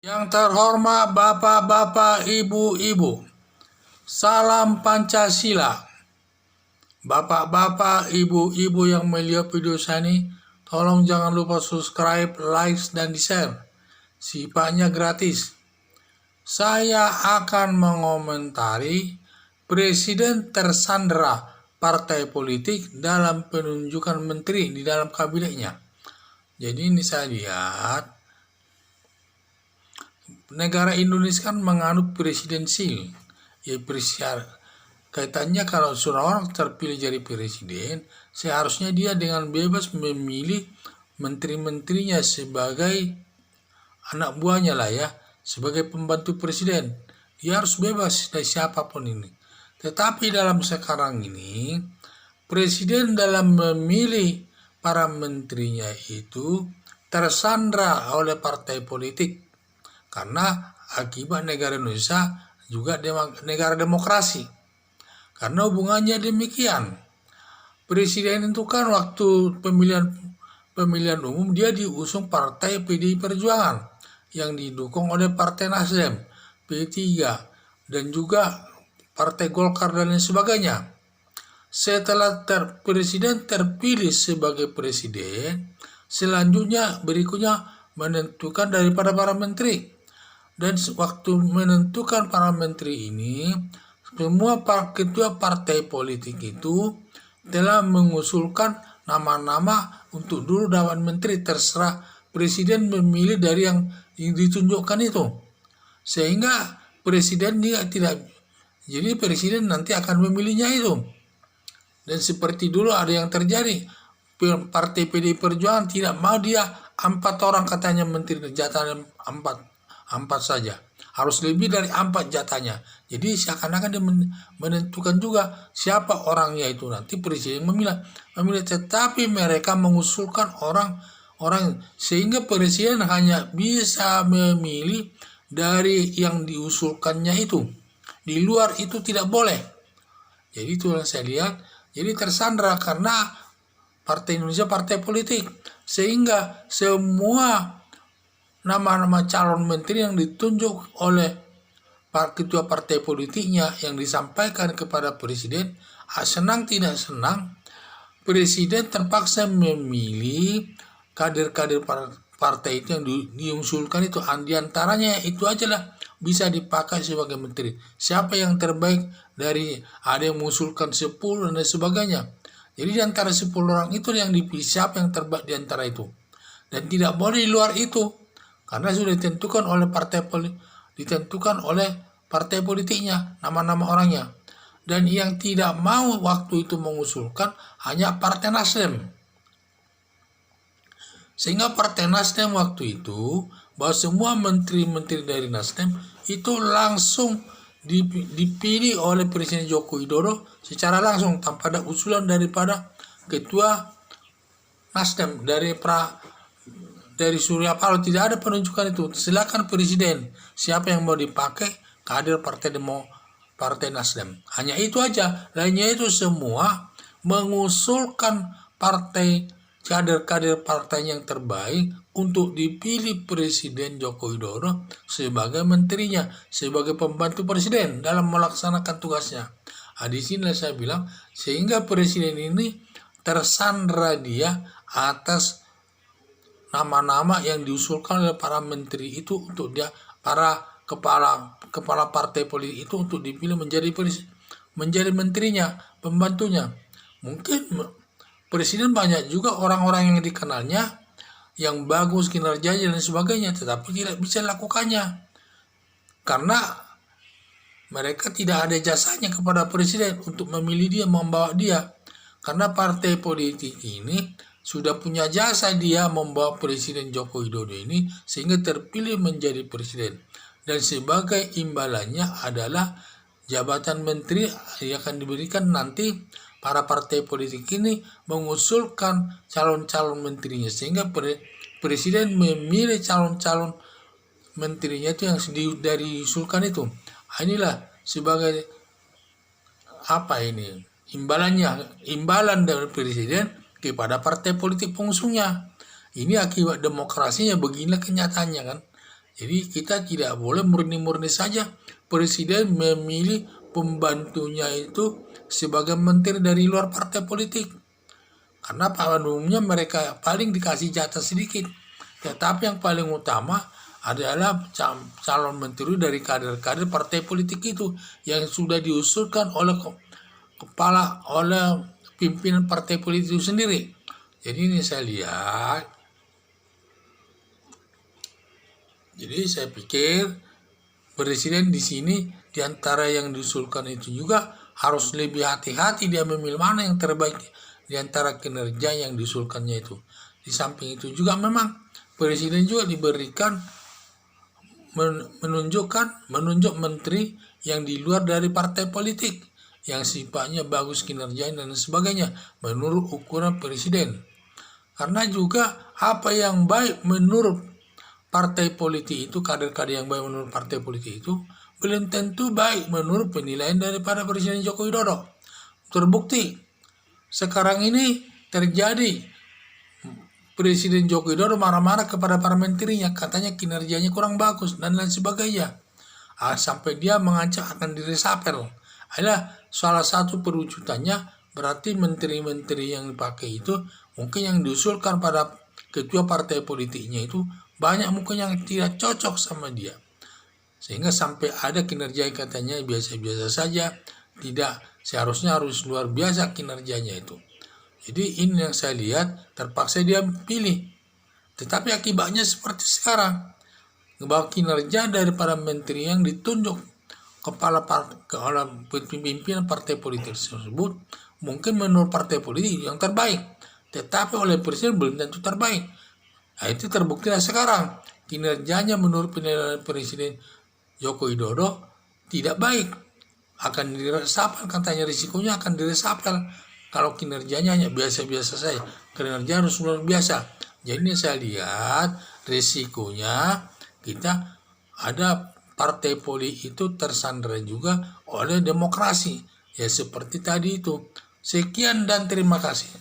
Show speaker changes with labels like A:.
A: Yang terhormat Bapak-Bapak, Ibu-Ibu, salam Pancasila. Bapak-Bapak, Ibu-Ibu yang melihat video saya ini, tolong jangan lupa subscribe, like, dan di-share. Sifatnya gratis. Saya akan mengomentari Presiden tersandera partai politik dalam penunjukan menteri di dalam kabinetnya. Jadi ini saya lihat, negara Indonesia kan menganut presidensil, ya kaitannya kalau seorang terpilih jadi presiden, seharusnya dia dengan bebas memilih menteri-menterinya sebagai anak buahnya lah ya, sebagai pembantu presiden. Dia harus bebas dari siapapun ini. Tetapi dalam sekarang ini, presiden dalam memilih para menterinya itu tersandra oleh partai politik. Karena akibat negara Indonesia juga negara demokrasi. Karena hubungannya demikian. Presiden itu kan waktu pemilihan umum dia diusung partai PDI Perjuangan yang didukung oleh Partai Nasdem, P3, dan juga Partai Golkar dan lain sebagainya. Setelah presiden terpilih sebagai presiden, selanjutnya berikutnya menentukan daripada para menteri. Dan waktu menentukan para menteri ini, semua ketua partai politik itu telah mengusulkan nama-nama untuk dulu dapat menteri, terserah presiden memilih dari yang ditunjukkan itu. Sehingga presiden dia tidak, jadi presiden nanti akan memilihnya itu. Dan seperti dulu ada yang terjadi, partai PDI Perjuangan tidak mau dia 4 orang katanya menteri, jatahnya 4 saja. Harus lebih dari 4 jatahnya. Jadi seakan-akan dia menentukan juga siapa orangnya itu. Nanti presiden memilih. Tetapi mereka mengusulkan orang sehingga presiden hanya bisa memilih dari yang diusulkannya itu. Di luar itu tidak boleh. Jadi itu yang saya lihat. Jadi tersandra karena Partai Indonesia partai politik. Sehingga semua nama-nama calon menteri yang ditunjuk oleh ketua partai politiknya yang disampaikan kepada presiden, senang tidak senang, presiden terpaksa memilih kader-kader partai itu yang diusulkan itu. Di antaranya itu aja lah bisa dipakai sebagai menteri. Siapa yang terbaik dari ada yang mengusulkan 10 dan sebagainya. Jadi di antara 10 orang itu yang dipilih siapa yang terbaik di antara itu. Dan tidak boleh di luar itu. Karena sudah ditentukan oleh partai politiknya, nama-nama orangnya. Dan yang tidak mau waktu itu mengusulkan hanya Partai Nasdem. Sehingga Partai Nasdem waktu itu, bahwa semua menteri-menteri dari Nasdem itu langsung dipilih oleh Presiden Joko Widodo secara langsung tanpa ada usulan daripada ketua Nasdem dari Surya Paloh. Tidak ada penunjukan itu. Silakan presiden siapa yang mau dipakai kader partai Nasdem. Hanya itu aja. Lainnya itu semua mengusulkan kader-kader partai yang terbaik untuk dipilih Presiden Joko Widodo sebagai menterinya, sebagai pembantu presiden dalam melaksanakan tugasnya. Di sini saya bilang sehingga presiden ini tersandra dia atas nama-nama yang diusulkan oleh para menteri itu untuk dia, para kepala partai politik itu untuk dipilih menjadi menterinya, pembantunya. Mungkin presiden banyak juga orang-orang yang dikenalnya yang bagus kinerjanya dan sebagainya, tetapi tidak bisa lakukannya karena mereka tidak ada jasanya kepada presiden untuk memilih dia, membawa dia. Karena partai politik ini sudah punya jasa dia membawa Presiden Joko Widodo ini sehingga terpilih menjadi presiden. Dan sebagai imbalannya adalah jabatan menteri yang akan diberikan nanti. Para partai politik ini mengusulkan calon-calon menterinya sehingga presiden memilih calon-calon menterinya itu yang dari usulkan itu. Inilah sebagai imbalan dari presiden kepada partai politik pengusungnya. Ini akibat demokrasinya, beginilah kenyataannya kan. Jadi kita tidak boleh murni-murni saja presiden memilih pembantunya itu sebagai menteri dari luar partai politik. Karena pada umumnya mereka paling dikasih jatah sedikit. Tetapi yang paling utama adalah calon menteri dari kader-kader partai politik itu yang sudah diusulkan oleh pimpinan partai politik itu sendiri. Jadi ini saya lihat. Jadi saya pikir presiden di sini di antara yang diusulkan itu juga harus lebih hati-hati dia memilih mana yang terbaik di antara kinerja yang diusulkannya itu. Di samping itu juga memang presiden juga diberikan menunjuk menteri yang di luar dari partai politik yang sifatnya bagus kinerjanya dan sebagainya menurut ukuran presiden. Karena juga apa yang baik menurut partai politik itu, kader-kader yang baik menurut partai politik itu belum tentu baik menurut penilaian daripada Presiden Joko Widodo. Terbukti sekarang ini terjadi Presiden Joko Widodo marah-marah kepada para menterinya, katanya kinerjanya kurang bagus dan lain sebagainya. Sampai dia mengancam akan diresapel. Adalah salah satu perwujudannya berarti menteri-menteri yang dipakai itu mungkin yang diusulkan pada ketua partai politiknya itu banyak mungkin yang tidak cocok sama dia. Sehingga sampai ada kinerja yang katanya biasa-biasa saja, tidak seharusnya harus luar biasa kinerjanya itu. Jadi ini yang saya lihat terpaksa dia pilih. Tetapi akibatnya seperti sekarang. Bahwa kinerja daripada menteri yang ditunjuk kepala pimpinan partai politik tersebut mungkin menurut partai politik yang terbaik. Tetapi oleh presiden belum tentu terbaik. Nah, itu terbukti sekarang. Kinerjanya menurut penilaian Presiden Joko Widodo tidak baik. Akan diresapel, katanya risikonya akan diresapel. Kalau kinerjanya hanya biasa-biasa saja. Kinerja harus luar biasa. Jadi saya lihat risikonya kita ada partai politik itu tersandera juga oleh demokrasi. Ya seperti tadi itu. Sekian dan terima kasih.